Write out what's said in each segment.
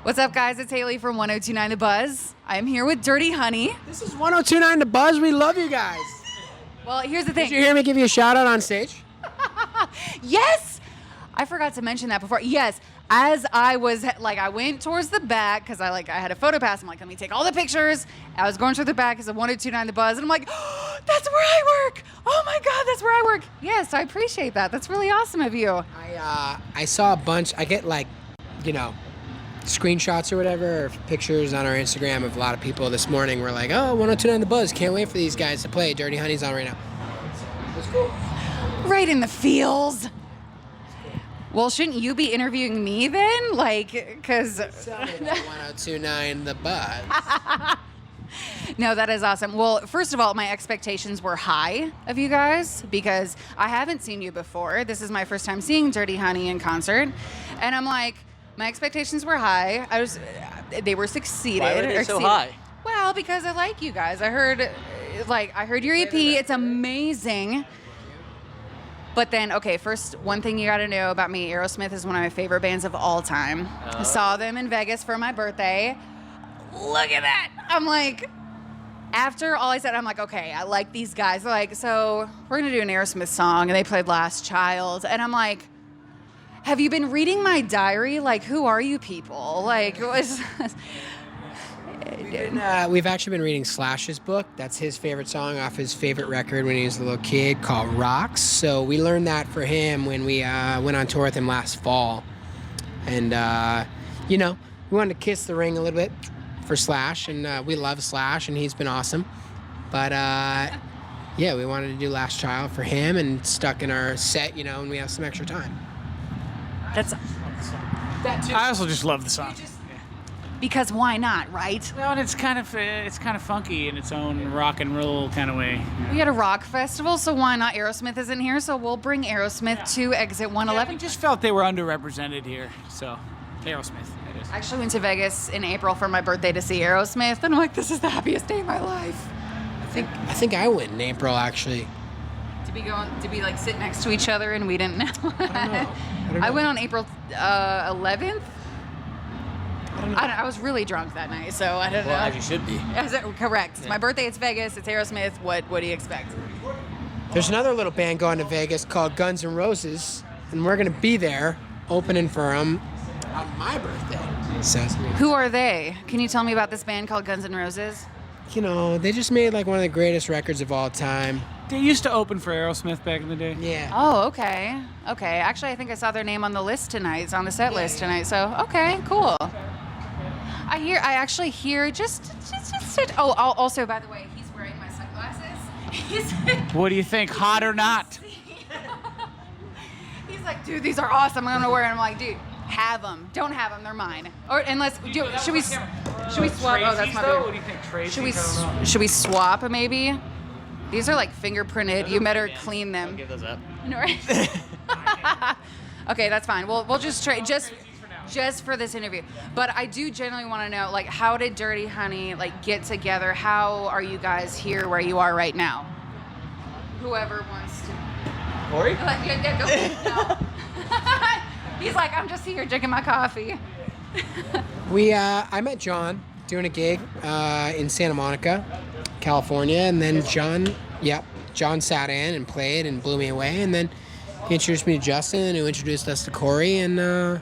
What's up, guys? It's Hayley from 1029 The Buzz. I'm here with Dirty Honey. This is 1029 The Buzz. We love you guys. Well, here's the thing. Did you hear me give you a shout out on stage? Yes! I forgot to mention that before. Yes, as I was, I went towards the back because I had a photo pass. I'm like, let me take all the pictures. I was going toward the back because of 1029 The Buzz. And I'm like, oh, that's where I work. Oh my God, that's where I work. Yes, I appreciate that. That's really awesome of you. I saw a bunch. I get screenshots or whatever, or pictures on our Instagram of a lot of people this morning were like, oh, 1029 The Buzz. Can't wait for these guys to play. Dirty Honey's on right now. That's cool. Right in the feels. Well, shouldn't you be interviewing me then? Because... 1029 The Buzz. No, that is awesome. Well, first of all, my expectations were high of you guys because I haven't seen you before. This is my first time seeing Dirty Honey in concert. And I'm like, my expectations were high. They were succeeded. Why were they so high? Well, because I like you guys. I heard your EP. It's amazing. But then, okay, first, one thing you got to know about me, Aerosmith is one of my favorite bands of all time. I saw them in Vegas for my birthday. Look at that. I'm like, after all I said, I'm like, okay, I like these guys. They're like, so we're going to do an Aerosmith song. And they played Last Child. And I'm like, have you been reading my diary? Who are you people? We've actually been reading Slash's book. That's his favorite song off his favorite record when he was a little kid called Rocks. So we learned that for him when we went on tour with him last fall. And, we wanted to kiss the ring a little bit for Slash. And we love Slash, and he's been awesome. But, we wanted to do Last Child for him and stuck in our set, and we have some extra time. I also just love the song. Because why not, right? Well, and it's kind of funky in its own rock and roll kind of way. We had a rock festival, so why not? Aerosmith isn't here, so we'll bring Aerosmith to Exit 111. We just felt they were underrepresented here, so Aerosmith. I actually went to Vegas in April for my birthday to see Aerosmith, and I'm like, this is the happiest day of my life. I think I went in April, actually. To be sit next to each other, and we didn't know. I don't know. I went on April 11th. I was really drunk that night, so I don't know. Well, as you should be. Correct. It's Yeah. my birthday. It's Vegas. It's Aerosmith. What do you expect? There's another little band going to Vegas called Guns N' Roses, and we're going to be there opening for them on my birthday. So, Who are they? Can you tell me about this band called Guns N' Roses? they just made one of the greatest records of all time. They used to open for Aerosmith back in the day. Yeah. Oh, okay. Okay. Actually, I think I saw their name on the list tonight. It's on the set list tonight. So, okay, cool. I actually hear also, by the way, he's wearing my sunglasses. What do you think? Hot or not? He's like, dude, these are awesome. I'm gonna wear them. I'm like, dude, have them. Don't have them. They're mine. Or unless, should we swap? Oh, that's my What beard. do you think, Tracy? Should we swap maybe? These are fingerprinted. You better clean them. I'll give those up. No, right? Okay, that's fine. We'll just trade just for this interview. But I do genuinely want to know, how did Dirty Honey get together? How are you guys here where you are right now? Whoever wants to. Corey? Yeah, go. No. He's like, I'm just here drinking my coffee. I met John doing a gig in Santa Monica, California, and then John sat in and played and blew me away, and then he introduced me to Justin, who introduced us to Corey, and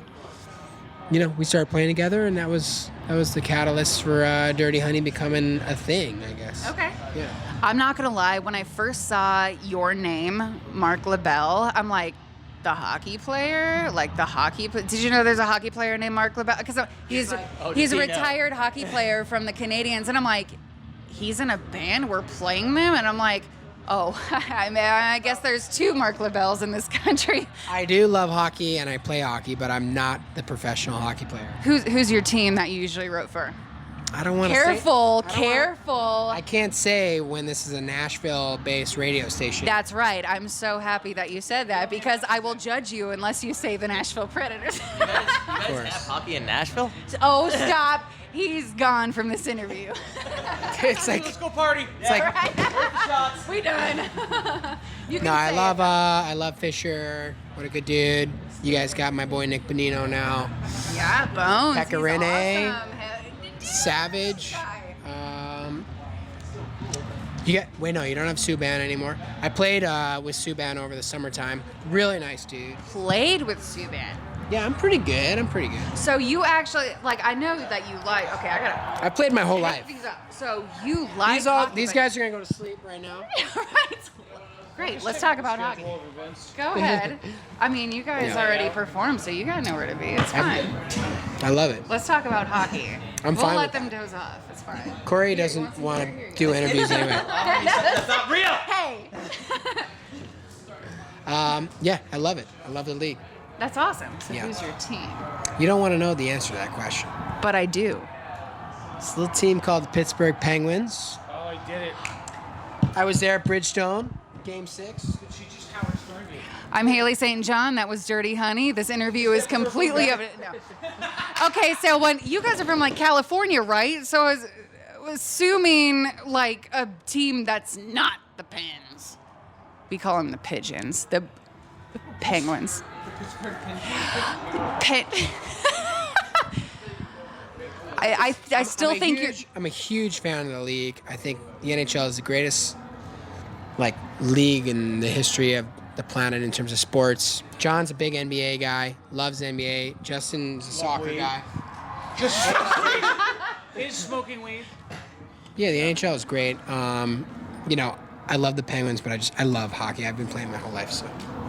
we started playing together, and that was the catalyst for Dirty Honey becoming a thing, I guess. Okay. Yeah. I'm not gonna lie, when I first saw your name, Mark LaBelle, I'm like, the hockey player? Did you know there's a hockey player named Mark LaBelle? Because he's a retired hockey player from the Canadiens, and I'm like, he's in a band, we're playing them? And I'm like, oh, I guess there's two Mark LaBelles in this country. I do love hockey, and I play hockey, but I'm not the professional hockey player. Who's your team that you usually root for? I don't want to Careful. I can't say when this is a Nashville-based radio station. That's right. I'm so happy that you said that because I will judge you unless you say the Nashville Predators. You Of You guys have hockey in Nashville? Oh, stop. He's gone from this interview. It's like Let's go party. it's like We done. You can no, say I love Fisher. What a good dude. You guys got my boy Nick Bonino now. it. Yeah, Bones. He's Pecorine. awesome. Savage. You don't have Subban anymore. I played with Subban over the summertime. Really nice dude. Played with Subban. Yeah, I'm pretty good. So you actually, like, I know that you like, okay, I gotta I played my whole pick life. these up. So you like hockey, These but- guys are gonna go to sleep right now. Right. Great, let's talk about hockey. Go ahead. I mean, you guys already performed, so you gotta know where to be. It's fine. I love it. Let's talk about hockey. I'm we'll fine let with them doze off. It's fine. Corey doesn't want to do interviews anyway. That's not real! Hey, Yeah, I love it. I love the league. that's awesome. So Yeah. who's your team? You don't want to know the answer to that question. But I do. It's a little team called the Pittsburgh Penguins. Oh, I did it. I was there at Bridgestone, Game 6. She just Howard Stern me. I'm Hayley St. John. That was Dirty Honey. This interview is completely of it. No. Okay, so when you guys are from like California, right? So I was assuming like a team that's not the Pens. We call them the Pigeons. The Penguins. Pen. I still think you're. I'm a huge fan of the league. I think the NHL is the greatest league in the history of the planet in terms of sports. John's a big NBA guy, loves NBA. Justin's a soccer weed. guy. Just is smoking weed. Yeah, the NHL is great. I love the Penguins, but I love hockey. I've been playing my whole life, so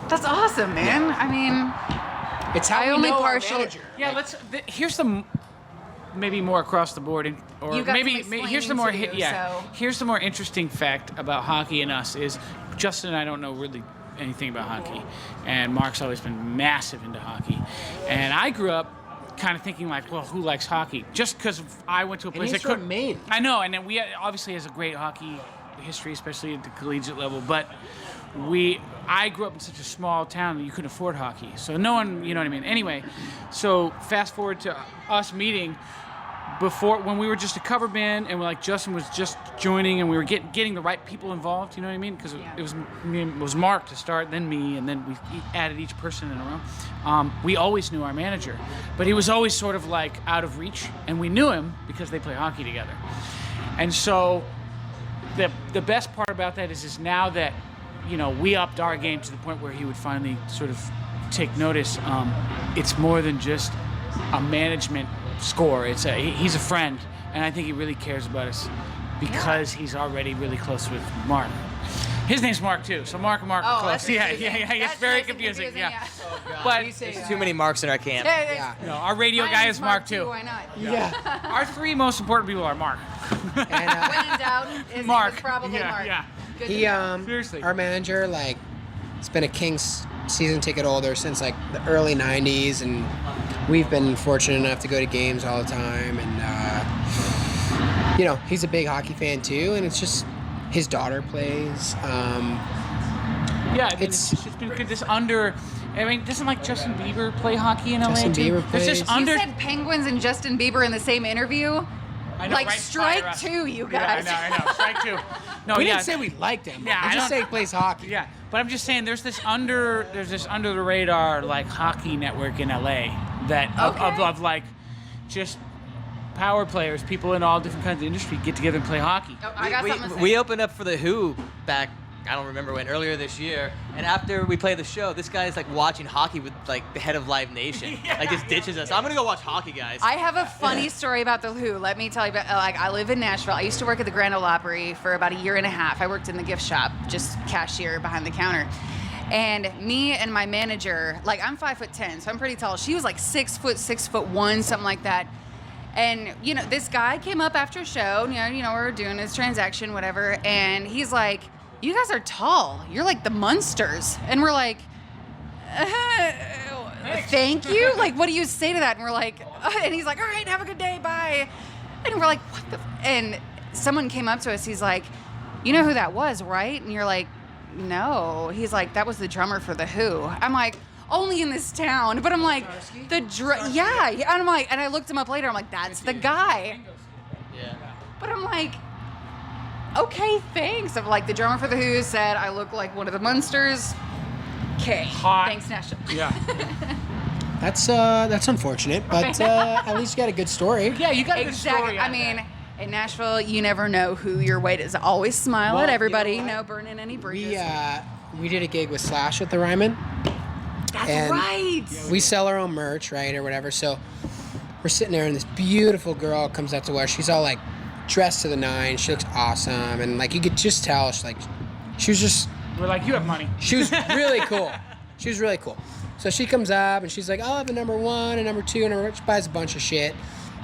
That's awesome, man. I mean, it's how I we only know our partially- manager. Yeah, here's the maybe more across the board, or You got maybe some here's the explaining more to do, so- here's the more interesting fact about hockey and us is Justin and I don't know really anything about hockey, and Mark's always been massive into hockey, and I grew up kind of thinking like, well, who likes hockey? Just because I went to a place he's that could from Maine. I know, and then we obviously has a great hockey history, especially at the collegiate level, but I grew up in such a small town that you couldn't afford hockey. So no one, you know what I mean? Anyway, so fast forward to us meeting when we were just a cover band and Justin was just joining and we were getting the right people involved, you know what I mean? Because it was Mark to start, then me, and then we added each person in a row. We always knew our manager, but he was always sort of like out of reach, and we knew him because they play hockey together. And so the best part about that is now that we upped our game to the point where he would finally sort of take notice. It's more than just a management score. He's a friend, and I think he really cares about us because he's already really close with Mark. His name's Mark too, so Mark and Mark are close. That's Yeah. confusing. It's That's very nice and confusing. Yeah. God. But There's too many Marks in our camp. Yeah. our radio guy is Mark too. Why not? Yeah. Our three most important people are Mark. And When in doubt, is Mark. probably Yeah, Mark. yeah. Good he, to know. Seriously. our manager, has been a Kings season ticket holder since the early 90s, and we've been fortunate enough to go to games all the time. And he's a big hockey fan too, and it's just his daughter plays. Yeah, I mean, it's just been good. Doesn't Justin Bieber play hockey in LA Justin too? Bieber There's plays. just You said Penguins and Justin Bieber in the same interview? I know, right? strike Fire us. two, you guys. Yeah, I know. Strike two. No, We yeah. didn't say we liked him. Yeah, we I just don't- say he plays hockey. Yeah, but I'm just saying there's this under the radar hockey network in LA that of just power players, people in all different kinds of industry get together and play hockey. Oh, I got something to say. We opened up for the Who back, I don't remember when, earlier this year. And after we played the show, this guy's watching hockey with the head of Live Nation. Just ditches us. I'm gonna go watch hockey, guys. I have a funny story about the Who. Let me tell you about. I live in Nashville. I used to work at the Grand Ole Opry for about a year and a half. I worked in the gift shop, just cashier behind the counter. And me and my manager, I'm 5'10", so I'm pretty tall. She was 6 foot, 6'1", something like that. And this guy came up after a show. We were doing his transaction, whatever. And he's like, "You guys are tall. You're like the Munsters." And we're like, "Thank you." What do you say to that? And we're like, and he's like, "All right, have a good day, bye." And we're like, "What the?" And someone came up to us. He's like, "You know who that was, right?" And you're like, "No." He's like, "That was the drummer for the Who." I'm like, only in this town. But I'm like, yeah. And I'm like, and I looked him up later. I'm like, that's the guy. Yeah. But I'm like, okay, thanks. I'm like, the drummer for The Who said I look like one of the Munsters. Okay. Hot. Thanks, Nashville. Yeah. That's unfortunate, but at least you got a good story. Yeah, you got a good Exactly. story. I mean, in Nashville, you never know who your way is. Always smile Well, at everybody. you know No burning any bridges. We did a gig with Slash at the Ryman. That's and right. We sell our own merch, right, or whatever. So we're sitting there, and this beautiful girl comes up to us. She's all like dressed to the nines. She looks awesome, and like you could just tell, she was just. We're like, you have money. She was really cool. She was really cool. So she comes up and she's like, "I'll have a number 1 and number 2 and number." She buys a bunch of shit,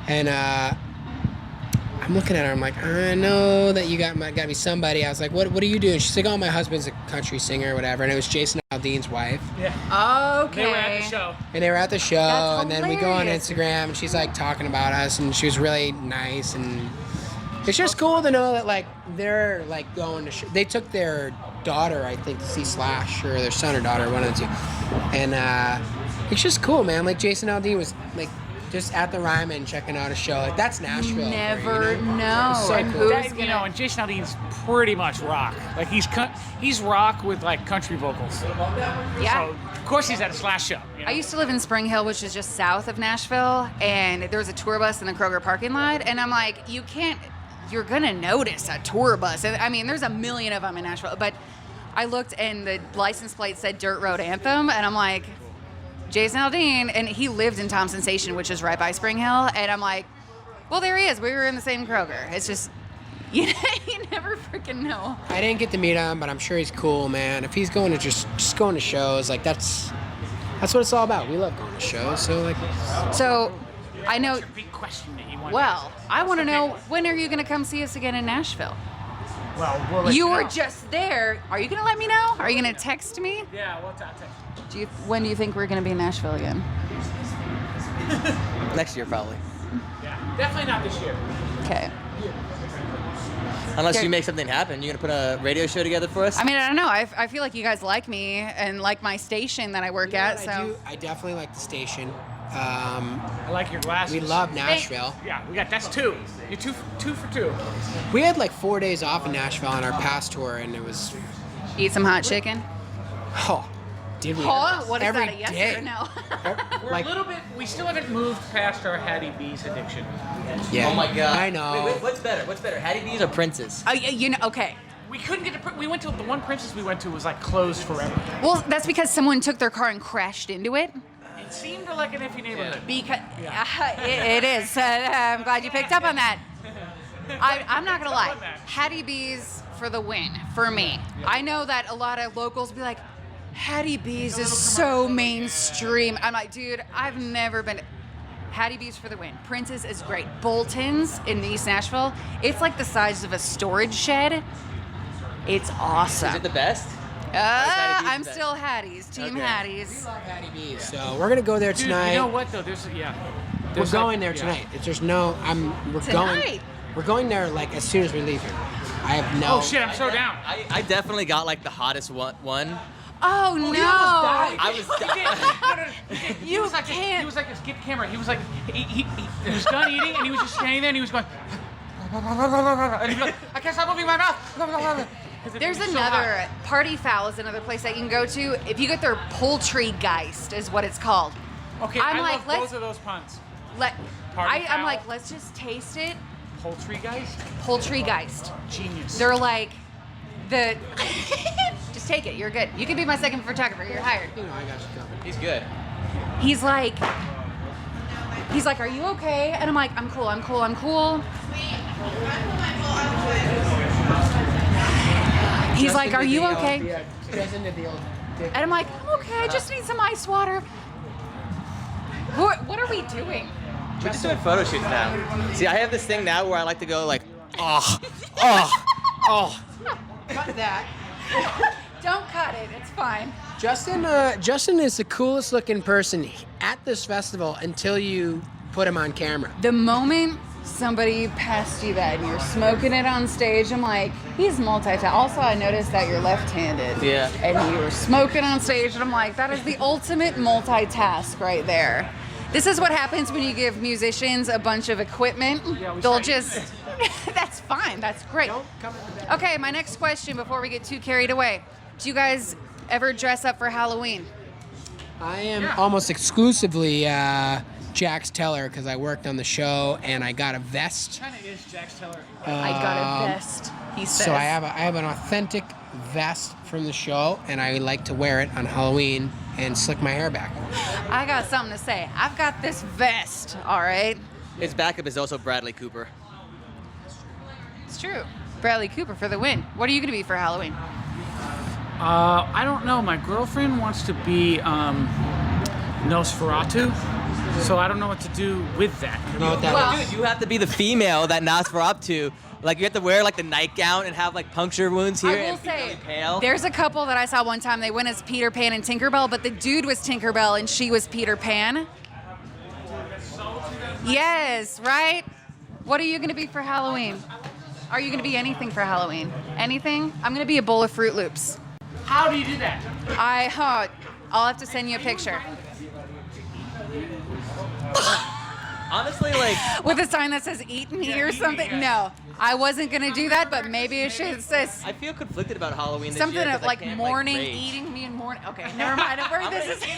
and I'm looking at her. I'm like, "I know that you got me somebody." I was like, "What are you doing?" She's like, "Oh, my husband's a country singer or whatever," and it was Jason Aldean's wife. Yeah. Okay. They were at the show. And they were at the show, That's and then we go on hilarious. Instagram, and she's like talking about us, and she was really nice, and it's just cool to know that like they're like going to. They took their daughter, I think, to see Slash, or their son or daughter, one of the two, and it's just cool, man. Like Jason Aldean was like just at the Ryman checking out a show. Like that's Nashville. Never know. know. So And cool. who's That, gonna? you know, and Jason Aldean's pretty much rock. Like he's rock with like country vocals. Yeah. So of course he's at a Slash show. You know? I used to live in Spring Hill, which is just south of Nashville, and there was a tour bus in the Kroger parking lot, and I'm like, you're gonna notice a tour bus. And I mean, there's a million of them in Nashville, but I looked and the license plate said Dirt Road Anthem, and I'm like, Jason Aldean, and he lived in Thompson Station, which is right by Spring Hill, and I'm like, well, there he is. We were in the same Kroger. It's just, you never freaking know. I didn't get to meet him, but I'm sure he's cool, man. If he's going to just going to shows, like that's what it's all about. We love going to shows, so like. So, I know. What's your big question that you want? Well, I want to Okay. know, when are you gonna come see us again in Nashville? We'll let You were know. just there. Are you gonna let me know? Are you gonna text me? Yeah, we'll text you. When do you think we're gonna be in Nashville again? Next year, probably. Yeah, definitely not this year. Okay. Unless Okay. you make something happen. You gonna put a radio show together for us? I mean, I don't know. I feel like you guys like me and like my station that I work You know at. what So I definitely like the station. I like your glasses. We love Nashville. Yeah, that's 2. You're two for 2. We had like 4 days off in Nashville on our past tour, and it was, eat some hot chicken. oh, did we? Oh, what is every that? A yes day. or no? We're Like- a little bit. We still haven't moved past our Hattie B's addiction. Yeah. Oh my god. I know. Wait, what's better? Hattie B's or Prince's? You know. Okay. We couldn't get to. We went to the one Princess we went to was like closed forever. Well, that's because someone took their car and crashed into it. It seemed like an iffy neighborhood. Because Yeah. it is. I'm glad you picked up on that. I'm not gonna lie. Fun match. Hattie B's for the win for me. I know that a lot of locals be like, Hattie B's is so mainstream. I'm like, dude, I've never been. Hattie B's for the win. Prince's is great. Bolton's in East Nashville. It's like the size of a storage shed. It's awesome. Is it the best? Hattie B's I'm the best? still Hattie's. Team Okay. Hattie's. Hattie B's. So we're gonna go there Dude, tonight. you know what though? There's We're there's going like- there yeah. tonight. It's just no. We're Tonight? going. We're going there like as soon as we leave here. I have no. Oh shit! I'm so down. I definitely got like the hottest one. Oh no! I was He did. No, no, he did. He You was like, can't. He was like, get the camera. He was like, he was done eating, and he was just standing there, and he was going, and he'd be like, I can't stop moving my mouth. There's It was so another hot. Party Foul is another place that you can go to if you get their Poultrygeist is what it's called. Okay, I'm I like, love let's- both of those puns. I'm Foul? like, let's just taste it. Poultrygeist, Poultrygeist. genius. They're like the. Just take it. You're good. You can be my second photographer. You're hired. You know, I got you covered. He's good. He's like, are you okay? And I'm like, I'm cool. I'm cool. I'm cool. He's like, are you okay? Justin did the old dick. And I'm like, I'm okay. I just need some ice water. What are we doing? We're just doing photo shoots now. See, I have this thing now where I like to go like, oh. Cut that. Don't cut it. It's fine. Justin is the coolest looking person at this festival until you put him on camera. The moment somebody passed you that and you're smoking it on stage, I'm like, he's multitasking. Also, I noticed that you're left-handed. Yeah. And you were smoking on stage, and I'm like, that is the ultimate multitask right there. This is what happens when you give musicians a bunch of equipment. They'll just, that's fine, that's great. Okay, my next question before we get too carried away. Do you guys ever dress up for Halloween? I am almost exclusively Jax Teller because I worked on the show and I got a vest. Kind of is Jax Teller. I got a vest, he says. So I have an authentic vest from the show, and I like to wear it on Halloween and slick my hair back. I got something to say. I've got this vest, all right? His backup is also Bradley Cooper. It's true. Bradley Cooper for the win. What are you going to be for Halloween? I don't know. My girlfriend wants to be Nosferatu, so I don't know what to do with that. You know what that is? Dude, you have to be the female that Nosferatu. Like, you have to wear, like, the nightgown and have, like, puncture wounds here I will and be say, really pale. there's a couple that I saw one time. They went as Peter Pan and Tinkerbell, but the dude was Tinkerbell and she was Peter Pan. Yes, right? What are you going to be for Halloween? Are you going to be anything for Halloween? Anything? I'm going to be a bowl of Fruit Loops. How do you do that? I'll have to send you a picture. Honestly, like... With a sign that says eat me or something? No, I wasn't going to do that, but maybe it should. It says I feel conflicted about Halloween this something year. of like morning rage. eating me and morning. Okay, never mind. I'm worried this is.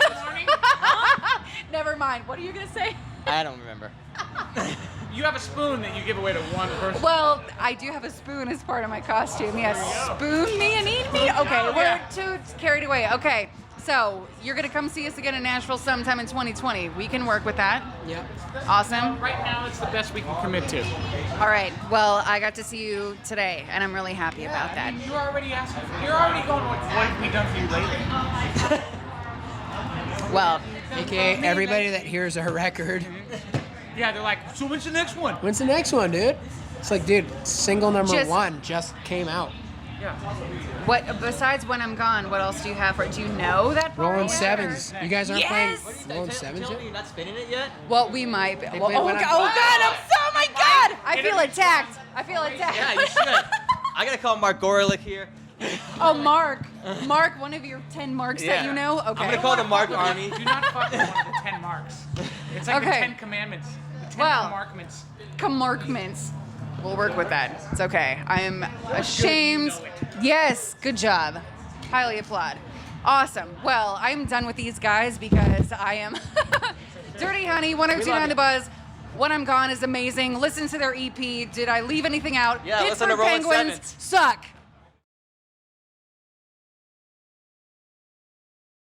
Never mind. What are you going to say? I don't remember. You have a spoon that you give away to one person. Well, I do have a spoon as part of my costume. Yes, spoon me and eat me. Okay, we're too carried away. Okay, so you're gonna come see us again in Nashville sometime in 2020. We can work with that. Yep. Awesome. Right now, it's the best we can commit to. All right. Well, I got to see you today, and I'm really happy about that. You're already asking. You're already going. What have we done for you lately? Well, AKA everybody that hears our record. Yeah, they're like, so when's the next one? When's the next one, dude? It's like, dude, single number Just- 1 just came out. Yeah. what besides When I'm Gone? What else do you have for it? Do you know that? part Rolling yet, Sevens. or- You guys aren't Yes! playing Rolling Sevens Tell yet? me you're not spinning it yet? Well, we might. Be. They Well, play oh, When I'm God, Gone. oh my God! I feel attacked. I feel attacked. Yeah, you should. I gotta call Mark Gorelick here. Oh, Mark. Mark, one of your 10 marks that you know? Okay. I'm gonna call the Mark Army. Do not fuck with one of the 10 marks. It's like the Okay. 10 commandments. The 10 Well- commandments. Commarkments. We'll work with that. It's okay. I am ashamed. Yes, good job. Highly applaud. Awesome. Well, I'm done with these guys because I am Dirty Honey, 1029 The Buzz. When I'm Gone is amazing. Listen to their EP. Did I leave anything out? Yeah, listen to Pittsburgh Rolling Penguins Sevens. suck.